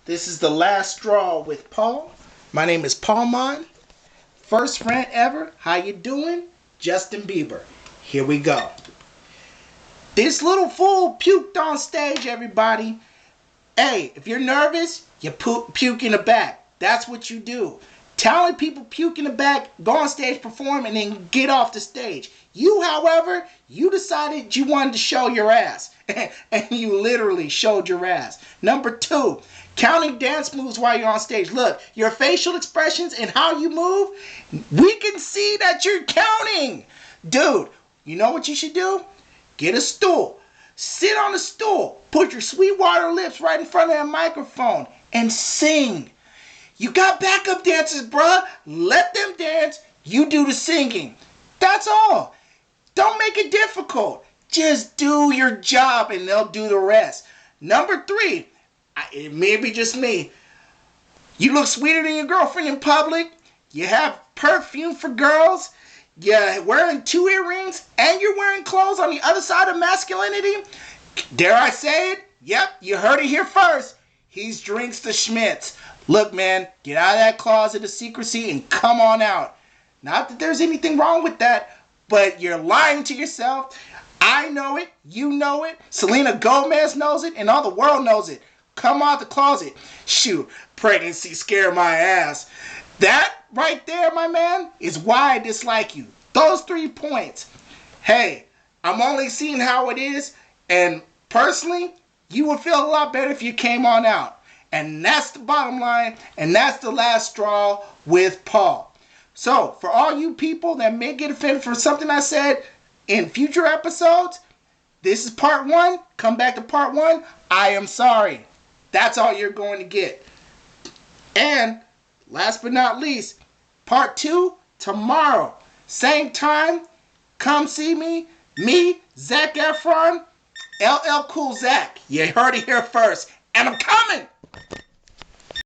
This is the last straw with Paul. My name is Paul Mon. First rant ever. How you doing? Justin Bieber. Here we go. This little fool puked on stage, everybody. Hey, if you're nervous, you puke in the back. That's what you do. Talented people puke in the back, go on stage, perform, and then get off the stage. You, however, you decided you wanted to show your ass. And you literally showed your ass. Number 2, counting dance moves while you're on stage. Look, your facial expressions and how you move, we can see that you're counting. Dude, you know what you should do? Get a stool. Sit on a stool. Put your Sweetwater lips right in front of that microphone and sing. You got backup dancers, bruh. Let them dance. You do the singing. That's all. Don't make it difficult. Just do your job and they'll do the rest. Number 3, it may be just me. You look sweeter than your girlfriend in public. You have perfume for girls. You're wearing 2 earrings and you're wearing clothes on the other side of masculinity. Dare I say it? Yep, you heard it here first. He's Drinks the Schmitz. Look, man, get out of that closet of secrecy and come on out. Not that there's anything wrong with that, but you're lying to yourself. I know it. You know it. Selena Gomez knows it, and all the world knows it. Come out the closet. Shoot, pregnancy scared my ass. That right there, my man, is why I dislike you. Those 3 points. Hey, I'm only seeing how it is, and personally, you would feel a lot better if you came on out. And that's the bottom line, and that's the last straw with Paul. So, for all you people that may get offended for something I said in future episodes, this is part 1. Come back to part 1. I am sorry. That's all you're going to get. And, last but not least, part 2, tomorrow. Same time, come see me. Me, Zac Efron, LL Cool Zach. You heard it here first. And I'm coming!